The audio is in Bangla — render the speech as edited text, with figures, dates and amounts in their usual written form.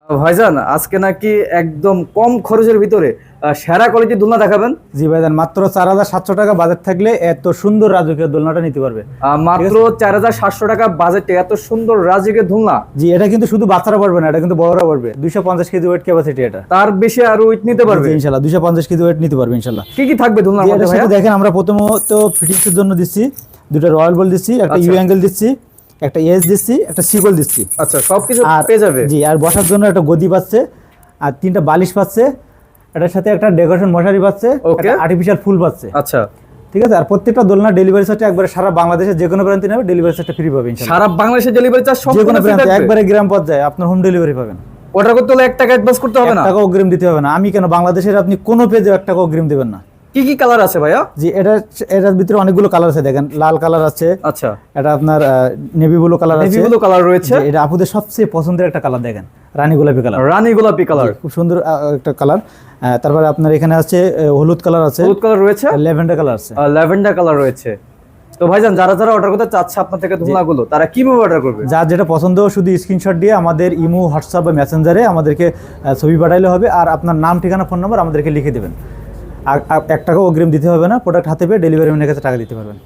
ভাইজান আজকে নাকি একদম কম খরচের ভিতরে সেরা কোয়ালিটির দোলনা দেখাবেন। জি ভাইজান, মাত্র 4,700 টাকা বাজেট থাকলে এত সুন্দর রাজকীয় দোলনাটা নিতে পারবে। মাত্র 4,700 টাকা বাজেটে এত সুন্দর রাজকীয় দোলনা। জি, এটা কিন্তু শুধু বাচ্চারা পারবে না, এটা কিন্তু বড়রা পারবে। 250 কেজি ওয়েট ক্যাপাসিটি এটা। তার বেশি আর ওয়েট নিতে পারবে ইনশাআল্লাহ 250 কেজি ওয়েট নিতে পারবে ইনশাআল্লাহ। কি কি থাকবে দোলনার মধ্যে এটার সাথে দেখেন, আমরা প্রথমত ফিটিংস এর জন্য দিচ্ছি দুটো রয়্যাল বল দিচ্ছি, একটা ইউ অ্যাঙ্গেল দিচ্ছি, একটা এস দিচ্ছি, একটা সিকল দিচ্ছি। আচ্ছা, সবকিছু আর পেয়ে যাবে। জি, আর বসার জন্য একটা গদি পাচ্ছে, আর 3টা বালিশ পাচ্ছে, এটার সাথে একটা ডেকোরেশন মশারি পাচ্ছে, একটা আর্টিফিশিয়াল ফুল পাচ্ছে। আচ্ছা, ঠিক আছে। আর প্রত্যেকটা দোলনা ডেলিভারি চার্জ একবারে সারা বাংলাদেশে যে কোনো প্রান্তে নেবে ডেলিভারি চার্জটা ফ্রি পাবে ইনশাআল্লাহ। সারা বাংলাদেশে ডেলিভারি চার্জ যে সম্পূর্ণ কোনো ফ্রি প্রান্তে থাকবে। একবারে গ্রাম পর্যায়ে আপনার হোম ডেলিভারি পাবেন। অর্ডার করতে হলে 1 টাকা অ্যাডভান্স করতে হবে না, 1 টাকা অগ্রিম দিতে হবে না। আমি কেন, বাংলাদেশের আপনি কোনো পেজে 1 টাকা অগ্রিম দেবেন না। কি কি কালার আছে ভাইয়া? জি, এটার ভিতরে অনেকগুলো কালার আছে, দেখেন লাল কালার আছে, আচ্ছা, এটা আপনার নেভি ব্লু কালার আছে, নেভি ব্লু কালার রয়েছে। এটা আপুদের সবচেয়ে পছন্দের একটা কালার, দেখেন রানী গোলাপি কালার। রানী গোলাপি কালার খুব সুন্দর একটা কালার। তারপরে আপনার এখানে আছে হলুদ কালার আছে, হলুদ কালার রয়েছে, ল্যাভেন্ডার কালার আছে, ল্যাভেন্ডার কালার রয়েছে। তো ভাইজান যারা যারা অর্ডার করতে চাচ্ছে আপনার থেকে দোলনাগুলো, তারা কিভাবে অর্ডার করবে? যার যেটা পছন্দ শুধু স্ক্রিনশট দিয়ে আমাদের ইমো, হোয়াটসঅ্যাপ বা মেসেঞ্জারে আমাদেরকে ছবি পাঠাইলে হবে। আর আপনার নাম, ঠিকানা, ফোন নাম্বার আমাদেরকে লিখে দেবেন। আর 1 টাকা অগ্রিম দিতে হবে না। প্রোডাক্ট হাতে পেয়ে ডেলিভারি ম্যানের কাছে টাকা দিতে পারবেন।